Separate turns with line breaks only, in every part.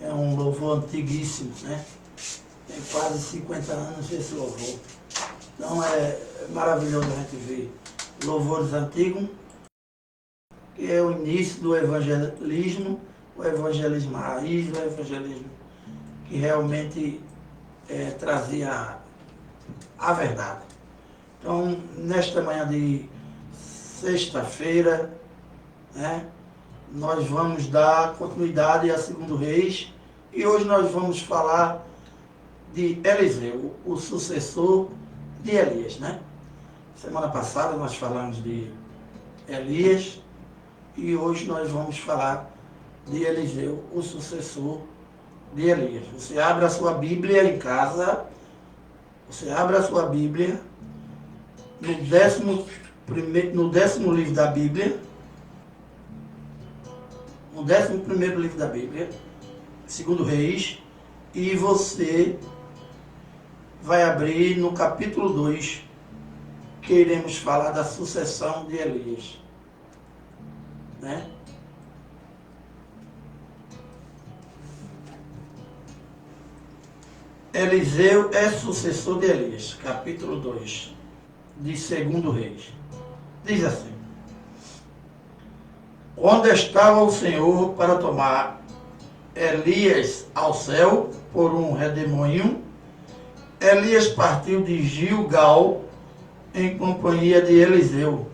É um louvor antiguíssimo, né? Tem quase 50 anos esse louvor. Então é maravilhoso a gente ver louvores antigos, que é o início do evangelismo, o evangelismo raiz, o evangelismo que realmente trazia a verdade. Então, nesta manhã de sexta-feira, né, nós vamos dar continuidade a 2 Reis, e hoje nós vamos falar de Eliseu, o sucessor de Elias, né? Semana passada nós falamos de Elias e hoje nós vamos falar de Eliseu, o sucessor de Elias. Você abre a sua Bíblia em casa, você abre a sua Bíblia no décimo livro da Bíblia, no 11º livro da Bíblia, 2 Reis, e você vai abrir no capítulo 2, que iremos falar da sucessão de Elias, né? Eliseu é sucessor de Elias, capítulo 2, de 2 Reis. Diz assim: onde estava o Senhor para tomar Elias ao céu por um redemoinho, Elias partiu de Gilgal em companhia de Eliseu.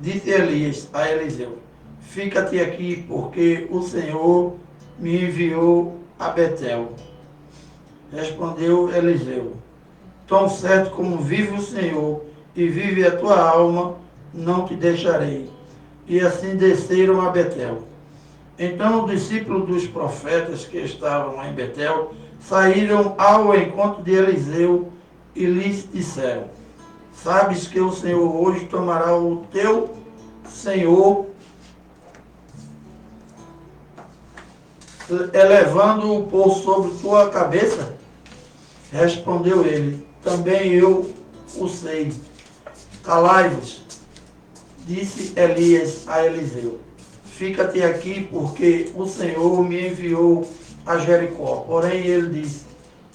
Disse Elias a Eliseu: fica-te aqui, porque o Senhor me enviou a Betel. Respondeu Eliseu: tão certo como vive o Senhor e vive a tua alma, não te deixarei. E assim desceram a Betel. Então os discípulos dos profetas que estavam em Betel saíram ao encontro de Eliseu e lhes disseram: sabes que o Senhor hoje tomará o teu Senhor, elevando-o por sobre tua cabeça? Respondeu ele: também eu o sei. Calai-vos, disse Elias a Eliseu: fica-te aqui, porque o Senhor me enviou a Jericó. Porém ele disse: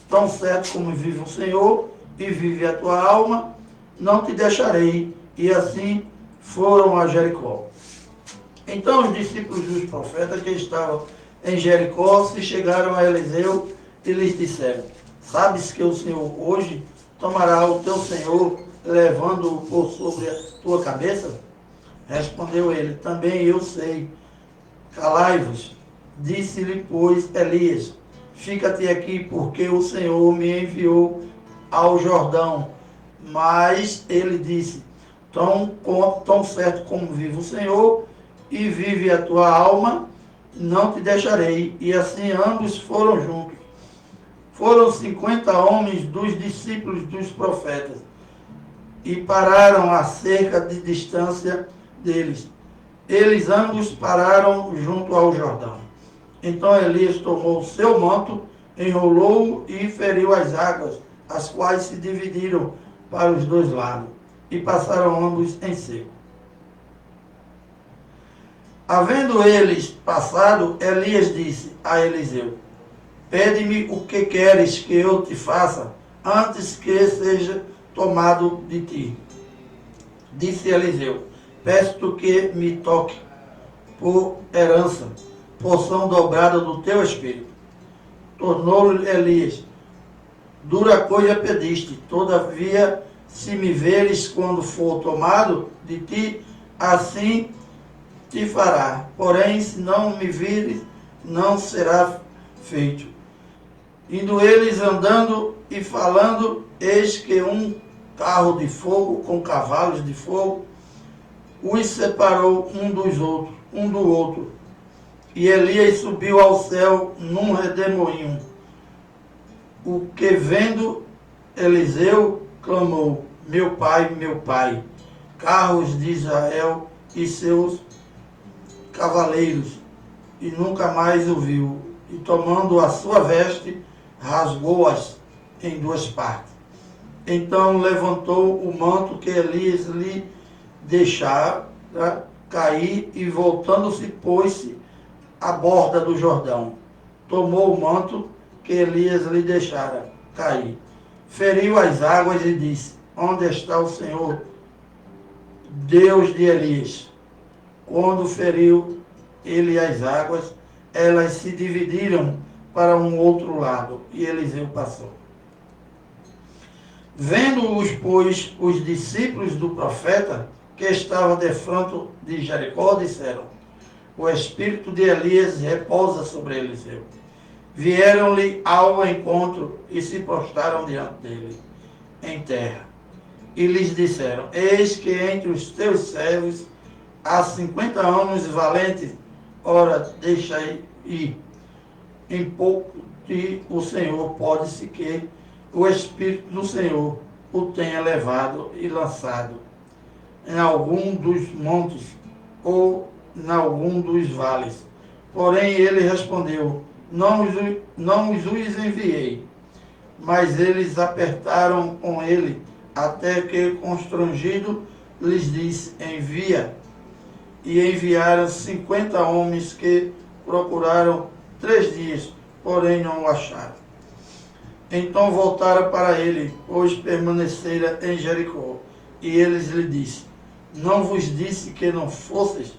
tão certo como vive o Senhor e vive a tua alma, não te deixarei. E assim foram a Jericó. Então os discípulos dos profetas que estavam em Jericó se chegaram a Eliseu e lhes disseram: sabes que o Senhor hoje tomará o teu Senhor, levando-o por sobre a tua cabeça? Respondeu ele: também eu sei. Calai-vos, disse-lhe, pois, Elias: fica-te aqui, porque o Senhor me enviou ao Jordão. Mas ele disse: tão certo como vive o Senhor e vive a tua alma, não te deixarei. E assim ambos foram juntos. Foram 50 homens dos discípulos dos profetas e pararam a cerca de distância deles. Eles ambos pararam junto ao Jordão. Então Elias tomou o seu manto, enrolou-o e feriu as águas, as quais se dividiram para os dois lados, e passaram ambos em seco. Havendo eles passado, Elias disse a Eliseu: pede-me o que queres que eu te faça, antes que seja tomado de ti. Disse Eliseu: peço-te que me toque por herança, porção dobrada do teu espírito. Tornou-lhe Elias: dura coisa pediste, todavia, se me veres quando for tomado de ti, assim te fará. Porém, se não me vires, não será feito. Indo eles andando e falando, eis que um carro de fogo com cavalos de fogo os separou um do outro. E Elias subiu ao céu num redemoinho. O que vendo Eliseu clamou: meu pai, carros de Israel e seus cavaleiros, e nunca mais o viu. E tomando a sua veste, rasgou-as em duas partes. Então levantou o manto que Elias lhe deixara cair, e voltando-se, pôs-se à borda do Jordão. tomou o manto que Elias lhe deixara cair, feriu as águas e disse: onde está o Senhor, Deus de Elias? Quando feriu ele as águas, elas se dividiram para um outro lado, e Eliseu passou. Vendo-os, pois, os discípulos do profeta, que estava defronte de Jericó, disseram: o espírito de Elias repousa sobre Eliseu. Vieram-lhe ao encontro e se prostraram diante dele, em terra. E lhes disseram: eis que entre os teus servos há 50 homens valentes, ora, deixa ir. Em pouco de o Senhor pode-se que o Espírito do Senhor o tenha levado e lançado em algum dos montes ou em algum dos vales. Porém ele respondeu: não os enviei. Mas eles apertaram com ele, até que, constrangido, lhes disse: envia. E enviaram 50 homens que procuraram 3 dias, porém não o acharam. Então voltaram para ele, pois permanecera em Jericó. E eles lhe disse: não vos disse que não fosseis?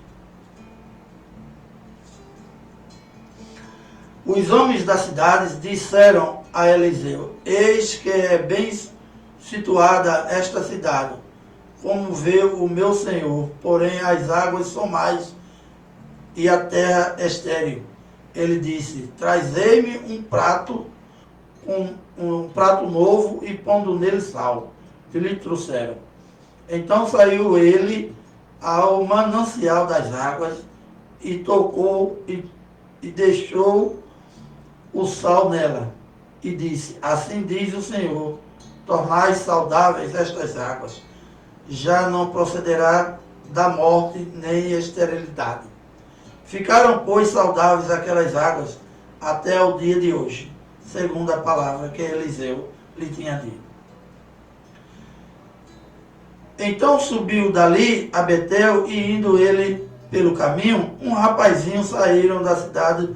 Os homens da cidade disseram a Eliseu: eis que é bem situada esta cidade, como vê o meu senhor, porém as águas são mais e a terra estéril. Ele disse: trazei-me um prato novo e pondo nele sal. E lhe trouxeram. Então saiu ele ao manancial das águas e tocou e deixou o sal nela. E disse: assim diz o Senhor, tornai saudáveis estas águas. Já não procederá da morte nem esterilidade. Ficaram, pois, saudáveis aquelas águas até o dia de hoje, segundo a palavra que Eliseu lhe tinha dito. Então subiu dali a Betel, e indo ele pelo caminho, um rapazinho saíram da cidade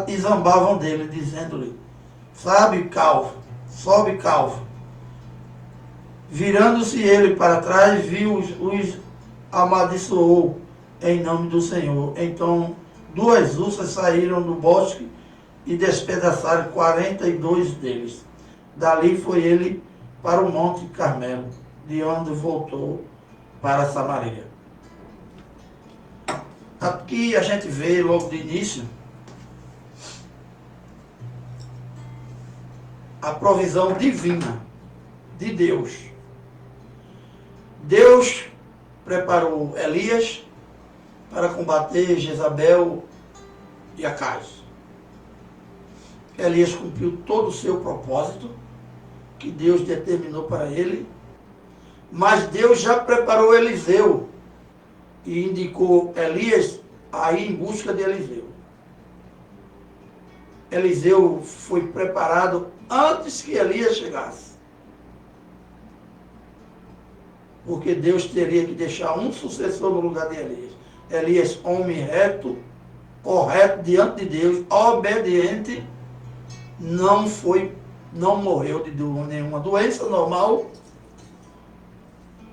e zambavam dele, dizendo-lhe: sobe calvo. Virando-se ele para trás, viu os amaldiçoou em nome do Senhor. Então 2 ursas saíram do bosque e despedaçaram 42 deles. Dali foi ele para o Monte Carmelo, de onde voltou para Samaria. Aqui a gente vê logo de início a provisão divina de Deus. Deus preparou Elias para combater Jezabel e Acabe. Elias cumpriu todo o seu propósito que Deus determinou para ele, mas Deus já preparou Eliseu e indicou Elias a ir em busca de Eliseu. Eliseu foi preparado antes que Elias chegasse. Porque Deus teria que deixar um sucessor no lugar de Elias. Elias, homem reto, correto diante de Deus, obediente, não morreu de nenhuma doença normal,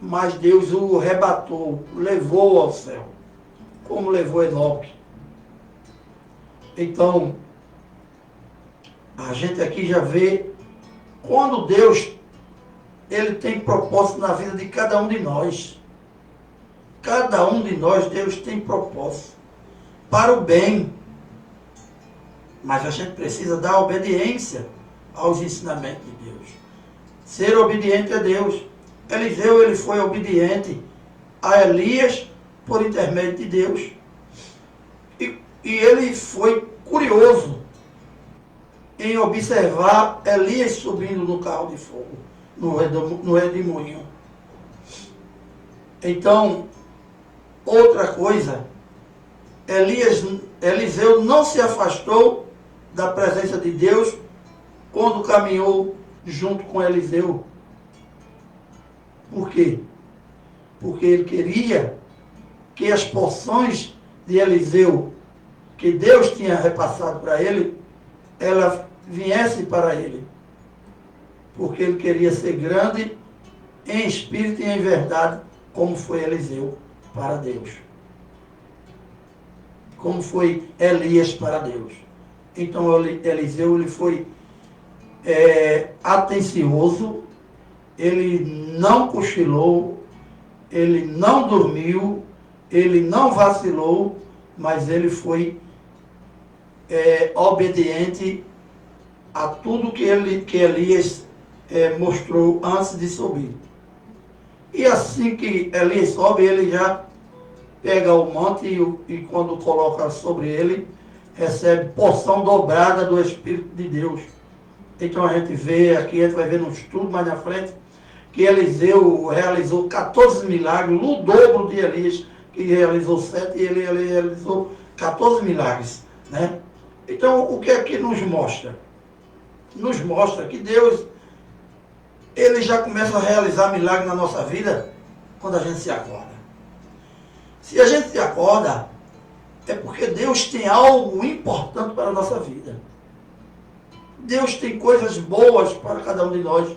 mas Deus o arrebatou, levou ao céu, como levou Enoque. Então, a gente aqui já vê quando Deus ele tem propósito na vida de cada um de nós. Cada um de nós, Deus tem propósito para o bem. Mas a gente precisa dar obediência aos ensinamentos de Deus. Ser obediente a Deus. Eliseu, ele foi obediente a Elias por intermédio de Deus. E ele foi curioso em observar Elias subindo no carro de fogo, no redemoinho. Então, outra coisa, Eliseu não se afastou da presença de Deus quando caminhou junto com Eliseu. Por quê? Porque ele queria que as porções de Eliseu, que Deus tinha repassado para ele, ela viesse para ele, porque ele queria ser grande em espírito e em verdade, como foi Eliseu para Deus, como foi Elias para Deus. Então Eliseu ele foi atencioso, ele não cochilou, ele não dormiu, ele não vacilou, mas ele foi obediente a tudo que Elias mostrou antes de subir. E assim que Elias sobe, ele já pega o monte e quando coloca sobre ele, recebe porção dobrada do Espírito de Deus. Então a gente vê aqui, a gente vai ver no estudo mais na frente, que Eliseu realizou 14 milagres, no dobro de Elias, que realizou 7, e ele realizou 14 milagres. Né? Então, o que é que nos mostra? Nos mostra que Deus, ele já começa a realizar milagres na nossa vida quando a gente se acorda. Se a gente se acorda, é porque Deus tem algo importante para a nossa vida. Deus tem coisas boas para cada um de nós,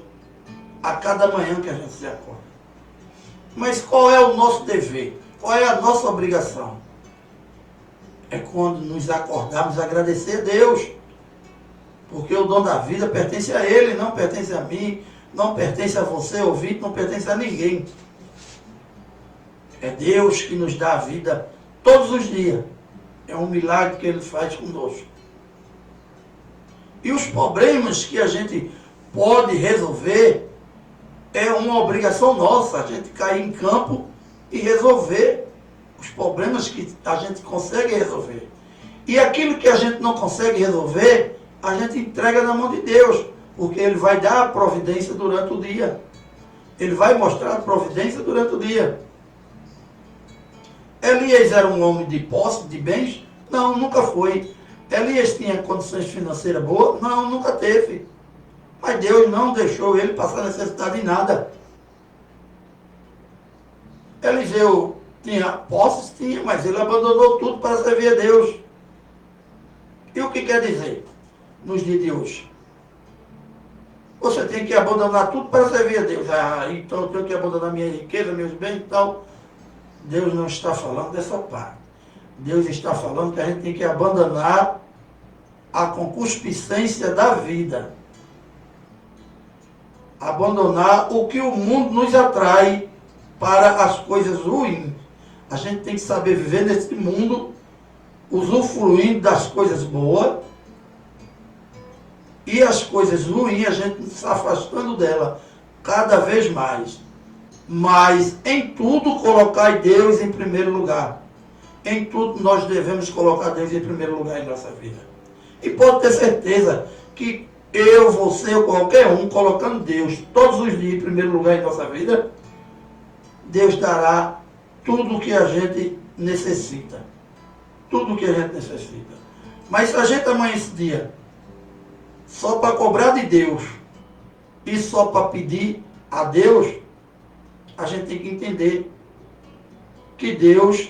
a cada manhã que a gente se acorda. Mas qual é o nosso dever? Qual é a nossa obrigação? É quando nos acordarmos agradecer a Deus. Porque o dom da vida pertence a Ele, não pertence a mim, não pertence a você, ouvinte, não pertence a ninguém. É Deus que nos dá a vida todos os dias. É um milagre que Ele faz conosco. E os problemas que a gente pode resolver é uma obrigação nossa, a gente cair em campo e resolver os problemas que a gente consegue resolver. E aquilo que a gente não consegue resolver, a gente entrega na mão de Deus, porque Ele vai dar a providência durante o dia. Ele vai mostrar a providência durante o dia. Elias era um homem de posse, de bens? Não, nunca foi. Elias tinha condições financeiras boas? Não, nunca teve. Mas Deus não deixou ele passar necessidade em nada. Eliseu tinha posses? Tinha, mas ele abandonou tudo para servir a Deus. E o que quer dizer nos dias de hoje? Você tem que abandonar tudo para servir a Deus. Ah, então eu tenho que abandonar minha riqueza, meus bens e tal. Deus não está falando dessa parte. Deus está falando que a gente tem que abandonar a concupiscência da vida. Abandonar o que o mundo nos atrai para as coisas ruins. A gente tem que saber viver nesse mundo, usufruindo das coisas boas, e as coisas ruins a gente se afastando dela cada vez mais. Mas em tudo colocar Deus em primeiro lugar. Em tudo nós devemos colocar Deus em primeiro lugar em nossa vida. E pode ter certeza que eu, você ou qualquer um, colocando Deus todos os dias em primeiro lugar em nossa vida, Deus dará tudo o que a gente necessita. Tudo o que a gente necessita. Mas se a gente amanhã esse dia só para cobrar de Deus e só para pedir a Deus, a gente tem que entender que Deus,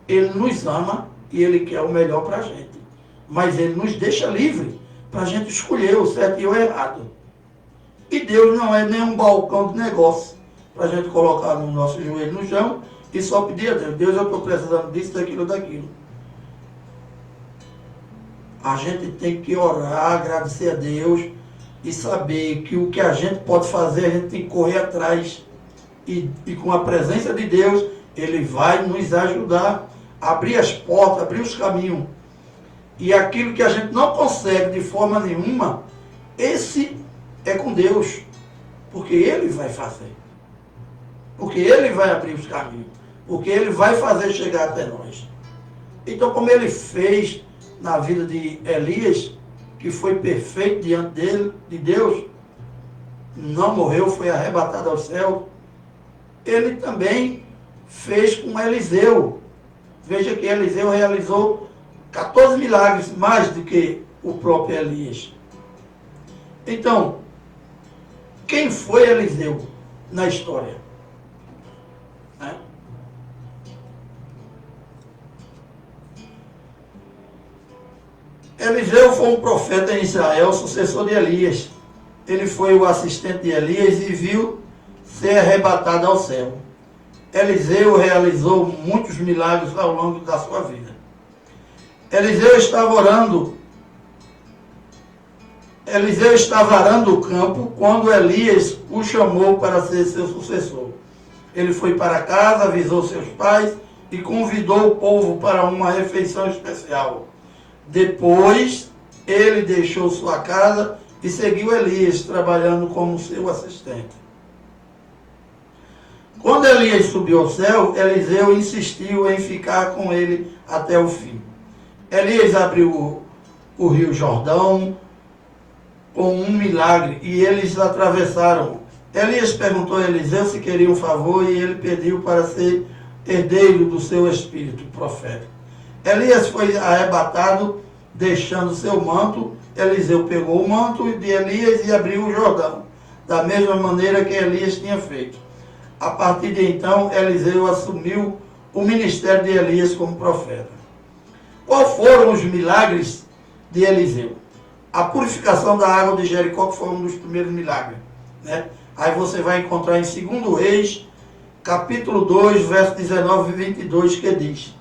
Ele nos ama e Ele quer o melhor para a gente. Mas Ele nos deixa livre para a gente escolher o certo e o errado. E Deus não é nenhum balcão de negócio para a gente colocar no nosso joelho no chão e só pedir a Deus. Deus, eu estou precisando disso, daquilo, daquilo. A gente tem que orar, agradecer a Deus e saber que o que a gente pode fazer, a gente tem que correr atrás. E com a presença de Deus, Ele vai nos ajudar a abrir as portas, abrir os caminhos. E aquilo que a gente não consegue de forma nenhuma, esse é com Deus. Porque Ele vai fazer. Porque Ele vai abrir os caminhos. Porque Ele vai fazer chegar até nós. Então, como Ele fez na vida de Elias, que foi perfeito diante dele, de Deus, não morreu, foi arrebatado ao céu, Ele também fez com Eliseu. Veja que Eliseu realizou 14 milagres, mais do que o próprio Elias. Então, quem foi Eliseu na história? Eliseu foi um profeta em Israel, sucessor de Elias. Ele foi o assistente de Elias e viu ser arrebatado ao céu. Eliseu realizou muitos milagres ao longo da sua vida. Eliseu estava arando o campo quando Elias o chamou para ser seu sucessor. Ele foi para casa, avisou seus pais e convidou o povo para uma refeição especial. Depois, ele deixou sua casa e seguiu Elias, trabalhando como seu assistente. Quando Elias subiu ao céu, Eliseu insistiu em ficar com ele até o fim. Elias abriu o rio Jordão com um milagre e eles atravessaram. Elias perguntou a Eliseu se queria um favor e ele pediu para ser herdeiro do seu espírito profético. Elias foi arrebatado, deixando seu manto. Eliseu pegou o manto de Elias e abriu o Jordão, da mesma maneira que Elias tinha feito. A partir de então, Eliseu assumiu o ministério de Elias como profeta. Quais foram os milagres de Eliseu? A purificação da água de Jericó, que foi um dos primeiros milagres, né? Aí você vai encontrar em 2 Reis, capítulo 2, verso 19 e 22, que diz: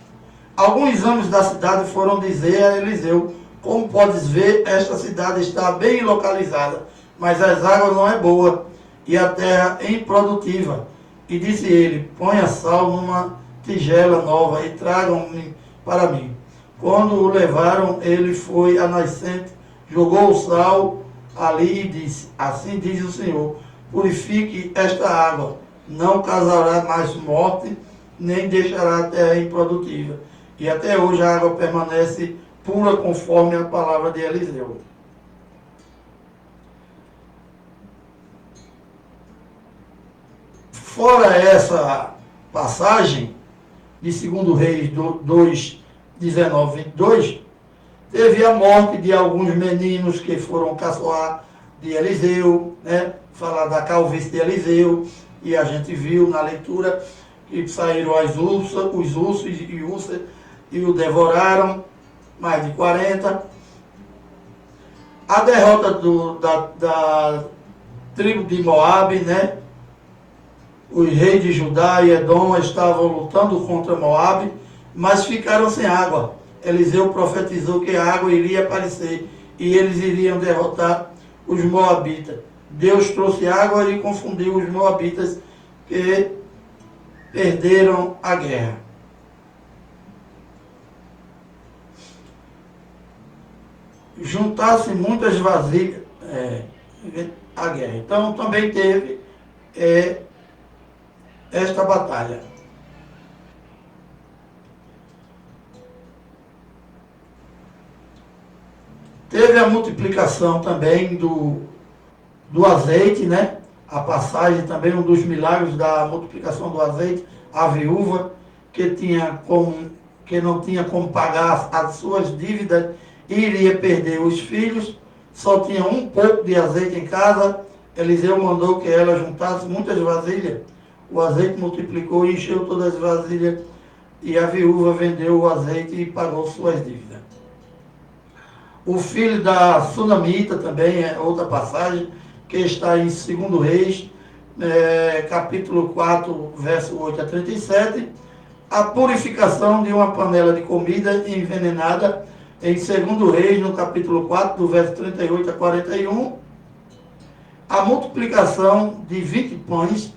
alguns homens da cidade foram dizer a Eliseu: como podes ver, esta cidade está bem localizada, mas as águas não é boa e a terra é improdutiva. E disse ele: ponha sal numa tigela nova e tragam-me para mim. Quando o levaram, ele foi à nascente, jogou o sal ali e disse: assim diz o Senhor, purifique esta água, não causará mais morte, nem deixará a terra improdutiva. E até hoje a água permanece pura conforme a palavra de Eliseu. Fora essa passagem de 2 Reis 2, 19 e 22, teve a morte de alguns meninos que foram caçoar de Eliseu, né? Falar da calvície de Eliseu, e a gente viu na leitura que saíram os ursos e o devoraram, mais de 40. A derrota da tribo de Moabe, né? Os reis de Judá e Edom estavam lutando contra Moabe, mas ficaram sem água. Eliseu profetizou que a água iria aparecer e eles iriam derrotar os moabitas. Deus trouxe água e confundiu os moabitas, que perderam a guerra. Juntasse muitas vasilhas a guerra. Então também teve esta batalha. Teve a multiplicação também do azeite, né? A passagem também, um dos milagres da multiplicação do azeite, a viúva que não tinha como pagar as suas dívidas, iria perder os filhos, só tinha um pouco de azeite em casa. Eliseu mandou que ela juntasse muitas vasilhas. O azeite multiplicou e encheu todas as vasilhas, e a viúva vendeu o azeite e pagou suas dívidas. O filho da Sunamita também é outra passagem, que está em 2 Reis, capítulo 4, verso 8 a 37. A purificação de uma panela de comida envenenada, em 2 Reis, no capítulo 4, do verso 38 a 41. A multiplicação de 20 pães,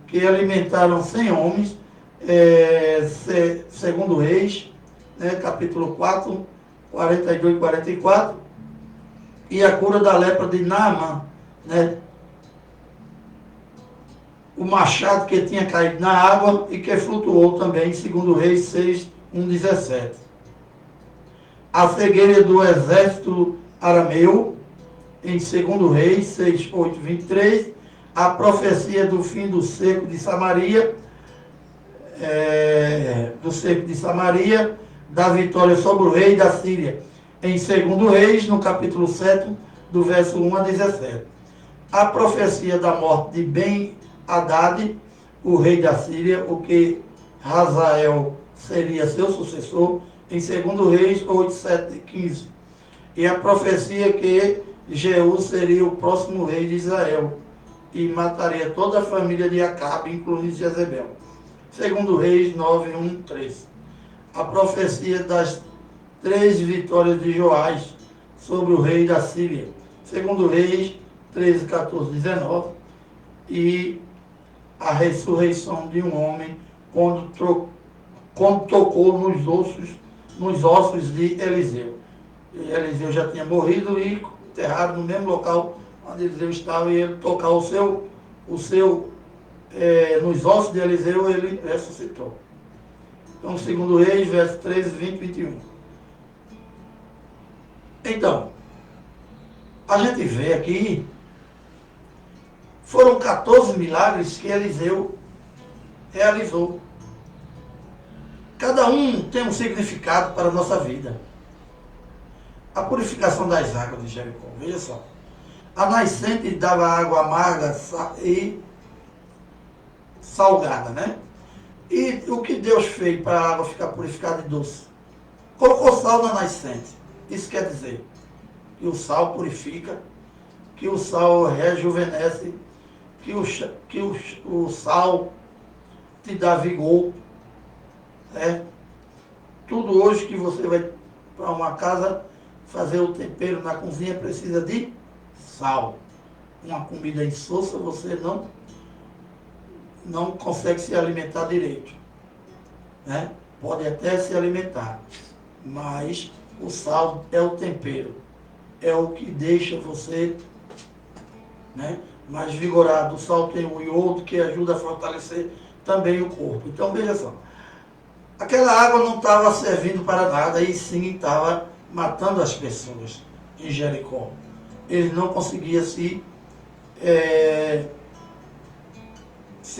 que alimentaram 100 homens, 2 Reis, capítulo 4, 42 e 44. E a cura da lepra de Naamã, né? O machado que tinha caído na água e que flutuou também, em 2 Reis 6, 1, 17. A cegueira do exército arameu, em 2 Reis 6, 8, 23. A profecia do fim do cerco de Samaria, da vitória sobre o rei da Síria, em 2 Reis, no capítulo 7, do verso 1 a 17. A profecia da morte de Ben-Hadad, o rei da Síria, o que Hazael seria seu sucessor, em 2 Reis 8, 7 e 15. E a profecia que Jeú seria o próximo rei de Israel e mataria toda a família de Acabe, incluindo Jezebel. Segundo Reis 9, 1, 3. A profecia das 3 vitórias de Joás sobre o rei da Síria. Segundo Reis 13, 14, 19. E a ressurreição de um homem quando tocou nos ossos de Eliseu. E Eliseu já tinha morrido e enterrado no mesmo local onde Eliseu estava, e ele tocar nos ossos de Eliseu, ele ressuscitou. Então, segundo Reis, verso 13, 20, 21. Então, a gente vê aqui, foram 14 milagres que Eliseu realizou. Cada um tem um significado para a nossa vida. A purificação das águas de Jericó, veja só. A nascente dava água amarga e salgada, né? E o que Deus fez para a água ficar purificada e doce? Colocou sal na nascente. Isso quer dizer que o sal purifica, que o sal rejuvenesce, que o sal te dá vigor. Né? Tudo hoje que você vai para uma casa fazer o tempero na cozinha precisa de sal. Uma comida insossa você não consegue se alimentar direito. Né? Pode até se alimentar, mas o sal é o tempero. É o que deixa você, né, mais vigorado. O sal tem o iodo que ajuda a fortalecer também o corpo. Então veja só. Aquela água não estava servindo para nada, e sim estava matando as pessoas em Jericó. Eles não conseguiam se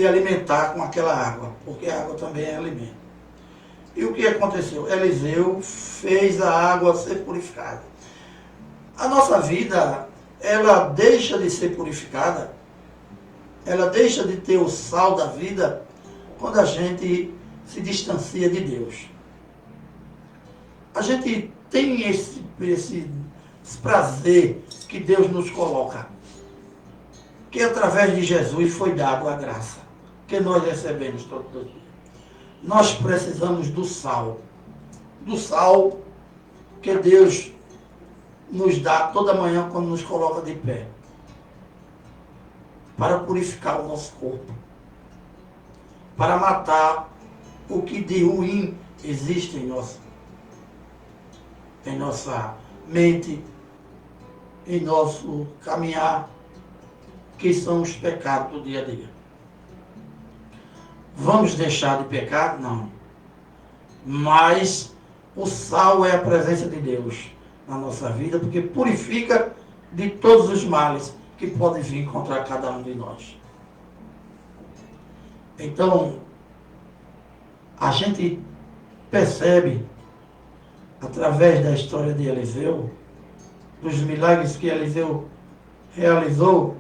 alimentar com aquela água, porque a água também é alimento. E o que aconteceu? Eliseu fez a água ser purificada. A nossa vida, ela deixa de ser purificada, ela deixa de ter o sal da vida quando a gente se distancia de Deus. A gente tem esse prazer que Deus nos coloca, que através de Jesus foi dado a graça, que nós recebemos todos os dias. Nós precisamos do sal que Deus nos dá toda manhã quando nos coloca de pé, para purificar o nosso corpo, para matar o que de ruim existe em nossa mente, em nosso caminhar, que são os pecados do dia a dia. Vamos deixar de pecar? Não. Mas o sal é a presença de Deus na nossa vida, porque purifica de todos os males que podem vir contra cada um de nós. Então, a gente percebe, através da história de Eliseu, dos milagres que Eliseu realizou,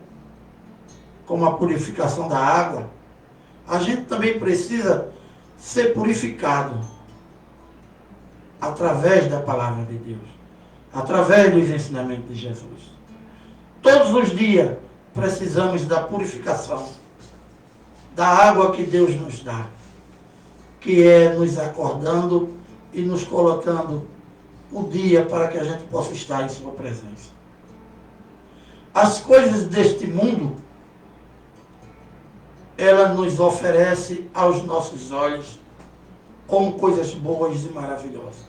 como a purificação da água, a gente também precisa ser purificado através da palavra de Deus, através dos ensinamentos de Jesus. Todos os dias precisamos da purificação da água que Deus nos dá, que é nos acordando e nos colocando o dia para que a gente possa estar em sua presença. As coisas deste mundo, ela nos oferece aos nossos olhos como coisas boas e maravilhosas.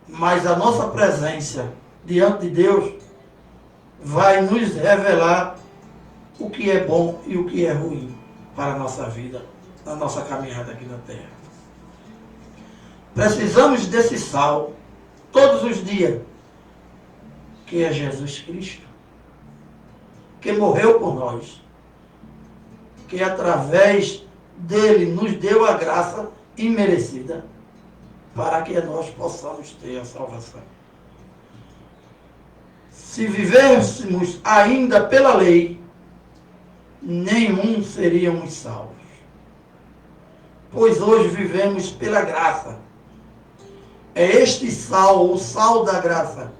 Mas a nossa presença diante de Deus vai nos revelar o que é bom e o que é ruim para a nossa vida, na nossa caminhada aqui na terra. Precisamos desse sal todos os dias, que é Jesus Cristo, que morreu por nós, que através dele nos deu a graça imerecida para que nós possamos ter a salvação. Se vivêssemos ainda pela lei, nenhum seríamos salvos. Pois hoje vivemos pela graça. É este sal, o sal da graça,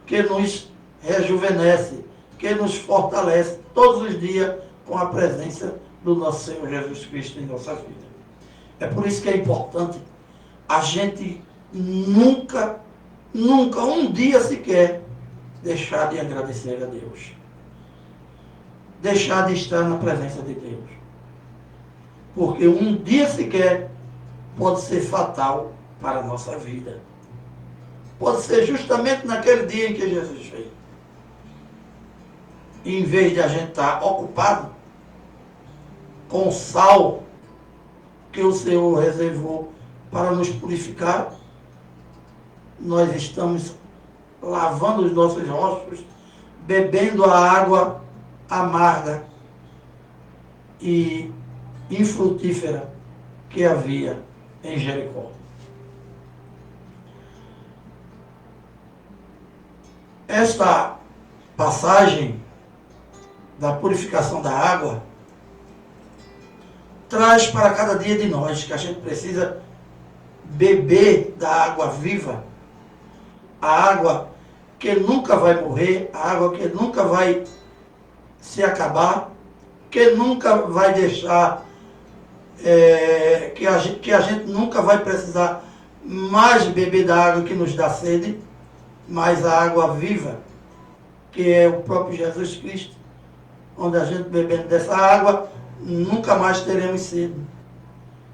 que nos rejuvenesce, que nos fortalece todos os dias com a presença do nosso Senhor Jesus Cristo em nossa vida. É por isso que é importante a gente nunca, um dia sequer, deixar de agradecer a Deus. Deixar de estar na presença de Deus. Porque um dia sequer pode ser fatal para a nossa vida. Pode ser justamente naquele dia em que Jesus veio. Em vez de a gente estar ocupado com o sal que o Senhor reservou para nos purificar, nós estamos lavando os nossos rostos, bebendo a água amarga e infrutífera que havia em Jericó. Esta passagem da purificação da água traz para cada dia de nós que a gente precisa beber da água viva, a água que nunca vai morrer, a água que nunca vai se acabar, que nunca vai deixar, que a gente nunca vai precisar mais beber da água que nos dá sede, mas a água viva, que é o próprio Jesus Cristo, onde a gente bebendo dessa água, nunca mais teremos sede.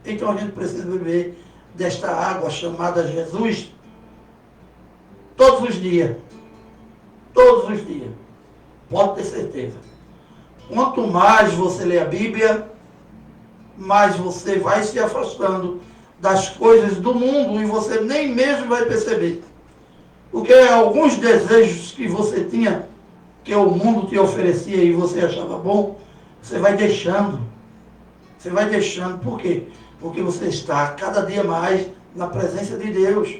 Então a gente precisa beber desta água chamada Jesus todos os dias. Todos os dias. Pode ter certeza. Quanto mais você lê a Bíblia, mais você vai se afastando das coisas do mundo e você nem mesmo vai perceber. Porque alguns desejos que você tinha, que o mundo te oferecia e você achava bom, você vai deixando. Você vai deixando. Por quê? Porque você está cada dia mais na presença de Deus.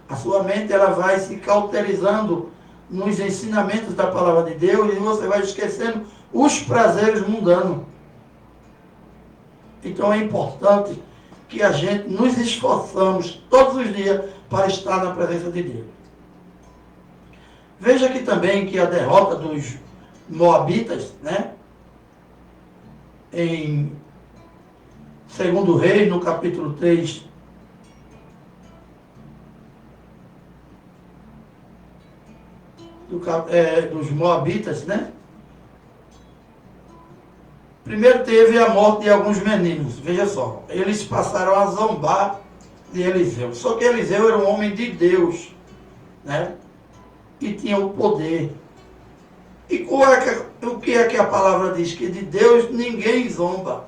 A sua mente ela vai se cauterizando nos ensinamentos da palavra de Deus e você vai esquecendo os prazeres mundanos. Então é importante que a gente nos esforçamos todos os dias para estar na presença de Deus. Veja aqui também que a derrota dos Moabitas, né? Em 2 Reis, no capítulo 3, dos Moabitas, né? Primeiro teve a morte de alguns meninos, veja só, eles passaram a zombar de Eliseu. Só que Eliseu era um homem de Deus, né? E tinha o poder. E o que é que a palavra diz? Que de Deus ninguém zomba.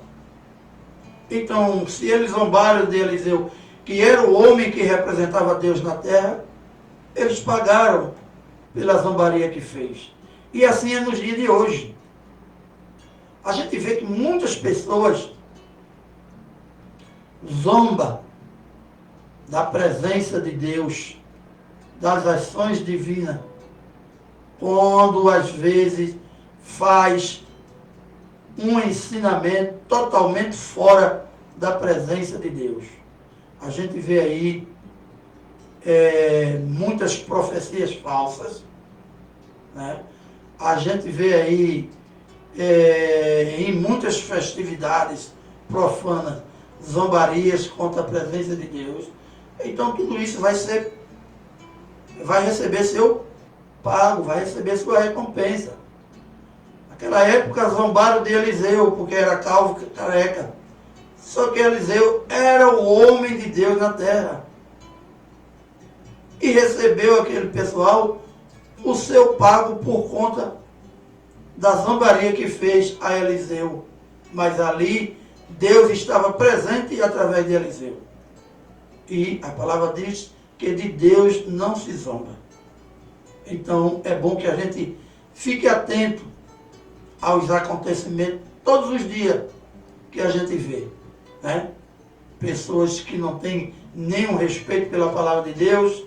Então, se eles zombaram de Eliseu, que era o homem que representava Deus na terra, eles pagaram pela zombaria que fez. E assim é nos dias de hoje. A gente vê que muitas pessoas zombam da presença de Deus, das ações divinas, quando às vezes faz um ensinamento totalmente fora da presença de Deus. A gente vê aí muitas profecias falsas, né? A gente vê aí em muitas festividades profanas zombarias contra a presença de Deus. Então tudo isso vai receber seu pago, vai receber sua recompensa. Naquela época zombaram de Eliseu porque era calvo, careca. Só que Eliseu era o homem de Deus na terra. E recebeu aquele pessoal o seu pago por conta da zombaria que fez a Eliseu. Mas ali Deus estava presente através de Eliseu. E a palavra diz que de Deus não se zomba. Então é bom que a gente fique atento aos acontecimentos todos os dias que a gente vê, né? Pessoas que não têm nenhum respeito pela palavra de Deus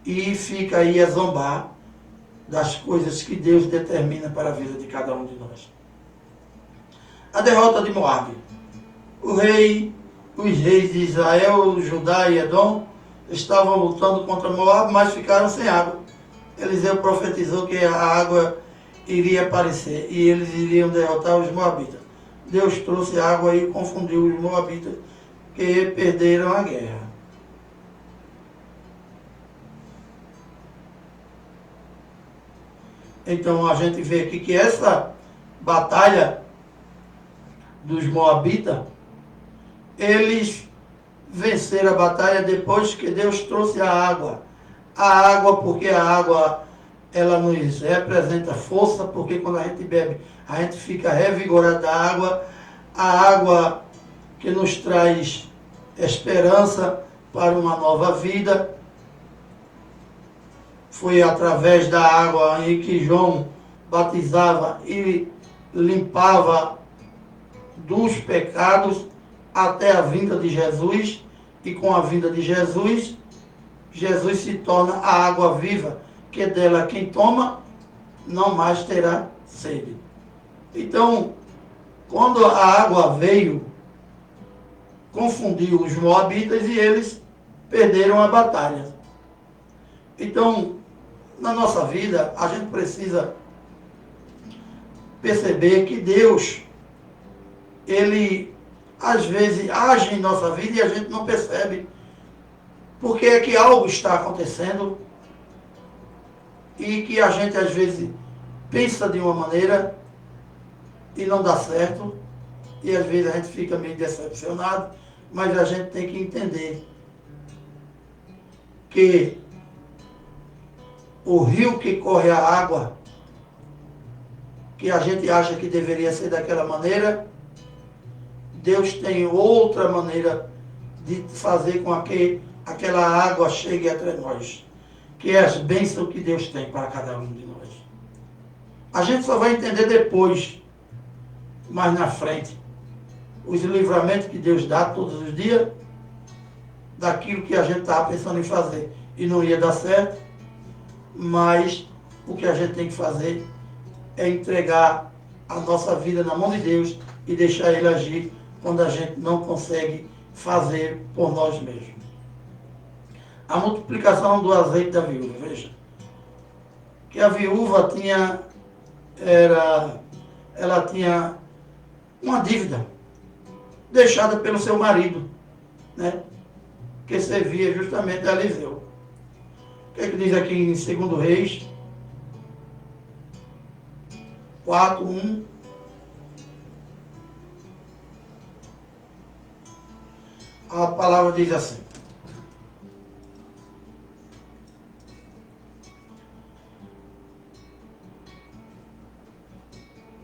e fica aí a zombar das coisas que Deus determina para a vida de cada um de nós. A derrota de Moabe. Os reis de Israel, Judá e Edom estavam lutando contra Moab, mas ficaram sem água. Eliseu profetizou que a água iria aparecer e eles iriam derrotar os moabitas. Deus trouxe água e confundiu os moabitas, que perderam a guerra. Então a gente vê aqui que essa batalha dos moabitas, eles venceram a batalha depois que Deus trouxe a água. A água, porque a água, ela nos representa força, porque quando a gente bebe, a gente fica revigorado da água. A água que nos traz esperança para uma nova vida. Foi através da água em que João batizava e limpava dos pecados até a vinda de Jesus. E com a vinda de Jesus, Jesus se torna a água viva, que dela quem toma não mais terá sede. Então, quando a água veio, confundiu os moabitas e eles perderam a batalha. Então, na nossa vida, a gente precisa perceber que Deus, Ele às vezes age em nossa vida e a gente não percebe, porque é que algo está acontecendo e que a gente às vezes pensa de uma maneira e não dá certo, e às vezes a gente fica meio decepcionado, mas a gente tem que entender que o rio que corre a água, que a gente acha que deveria ser daquela maneira, Deus tem outra maneira de fazer com que aquela água chegue até nós, que é as bênçãos que Deus tem para cada um de nós. A gente só vai entender depois, mais na frente, os livramentos que Deus dá todos os dias, daquilo que a gente estava pensando em fazer e não ia dar certo, mas o que a gente tem que fazer é entregar a nossa vida na mão de Deus e deixar Ele agir quando a gente não consegue fazer por nós mesmos. A multiplicação do azeite da viúva, veja, que a viúva ela tinha uma dívida deixada pelo seu marido, né, que servia justamente a Eliseu. O que é que diz aqui em 2 Reis 4:1? A palavra diz assim: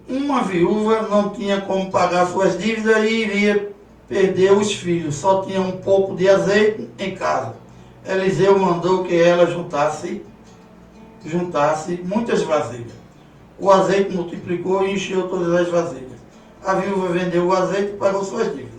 uma viúva não tinha como pagar suas dívidas e iria perder os filhos, só tinha um pouco de azeite em casa. Eliseu mandou que ela juntasse muitas vasilhas. O azeite multiplicou e encheu todas as vasilhas. A viúva vendeu o azeite e pagou suas dívidas.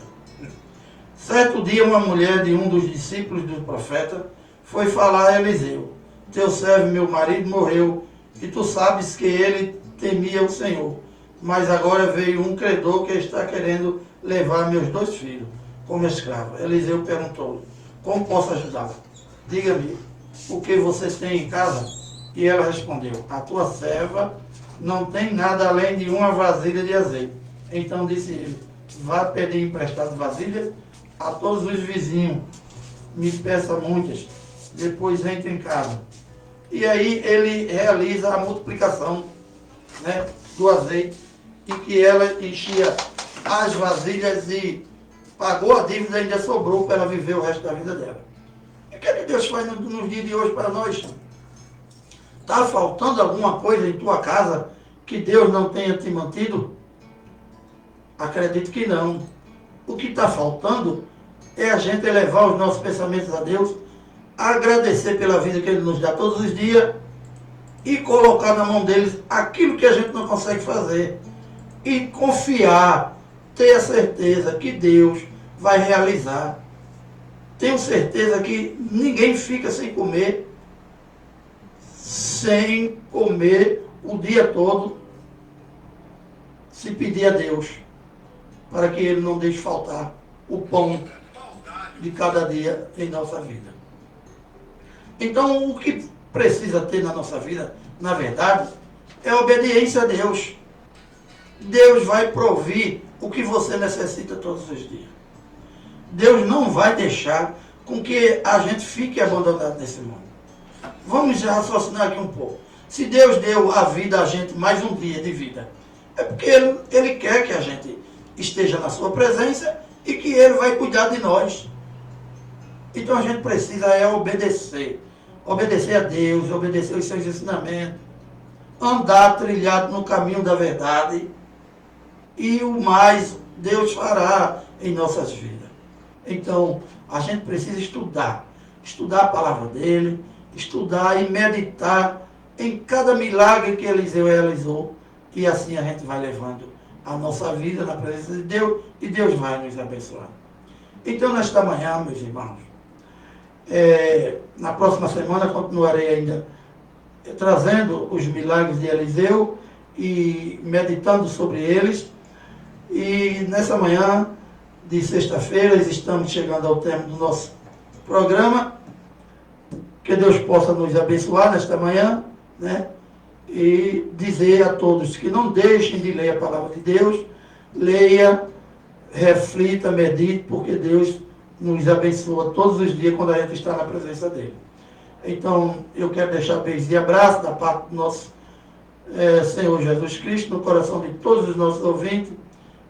Certo dia, uma mulher de um dos discípulos do profeta foi falar a Eliseu: teu servo, meu marido, morreu, e tu sabes que ele temia o Senhor. Mas agora veio um credor que está querendo levar meus 2 filhos como escravo. Eliseu perguntou: como posso ajudá-la? Diga-me, o que você tem em casa? E ela respondeu: a tua serva não tem nada além de uma vasilha de azeite. Então disse ele: vá pedir emprestado vasilhas a todos os vizinhos, me peça muitas, depois entre em casa. E aí ele realiza a multiplicação, né, do azeite, e que ela enchia as vasilhas e pagou a dívida e ainda sobrou para ela viver o resto da vida dela. O que é que Deus faz nos dias de hoje para nós? Está faltando alguma coisa em tua casa que Deus não tenha te mantido? Acredito que não. O que está faltando é a gente elevar os nossos pensamentos a Deus, agradecer pela vida que Ele nos dá todos os dias e colocar na mão deles aquilo que a gente não consegue fazer. E confiar, ter a certeza que Deus vai realizar. Tenho certeza que ninguém fica sem comer o dia todo, se pedir a Deus, para que Ele não deixe faltar o pão de cada dia em nossa vida. Então, o que precisa ter na nossa vida, na verdade, é obediência a Deus. Deus vai provir o que você necessita todos os dias. Deus não vai deixar com que a gente fique abandonado nesse mundo. Vamos raciocinar aqui um pouco. Se Deus deu a vida a gente, mais um dia de vida, é porque Ele quer que a gente esteja na sua presença e que Ele vai cuidar de nós. Então a gente precisa obedecer. Obedecer a Deus, obedecer os seus ensinamentos, andar trilhado no caminho da verdade, e o mais Deus fará em nossas vidas. Então, a gente precisa estudar a palavra dele, estudar e meditar em cada milagre que Eliseu realizou, e assim a gente vai levando a nossa vida na presença de Deus, e Deus vai nos abençoar. Então, nesta manhã, meus irmãos, na próxima semana continuarei ainda trazendo os milagres de Eliseu e meditando sobre eles. E nessa manhã de sexta-feira estamos chegando ao término do nosso programa. Que Deus possa nos abençoar nesta manhã, né? E dizer a todos que não deixem de ler a palavra de Deus, leia, reflita, medite, porque Deus nos abençoa todos os dias quando a gente está na presença dele. Então, eu quero deixar beijos e abraços da parte do nosso Senhor Jesus Cristo no coração de todos os nossos ouvintes.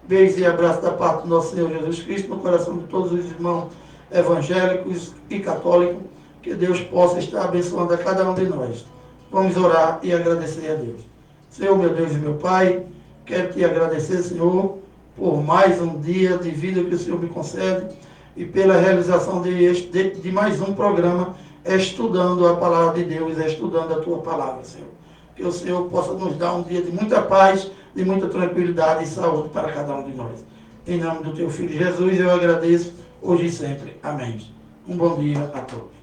Beijos e abraços da parte do nosso Senhor Jesus Cristo no coração de todos os irmãos evangélicos e católicos. Que Deus possa estar abençoando a cada um de nós. Vamos orar e agradecer a Deus. Senhor, meu Deus e meu Pai, quero te agradecer, Senhor, por mais um dia de vida que o Senhor me concede e pela realização de mais um programa estudando a palavra de Deus, estudando a tua palavra, Senhor. Que o Senhor possa nos dar um dia de muita paz, de muita tranquilidade e saúde para cada um de nós. Em nome do teu Filho Jesus, eu agradeço hoje e sempre. Amém. Um bom dia a todos.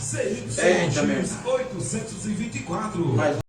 CYX 824.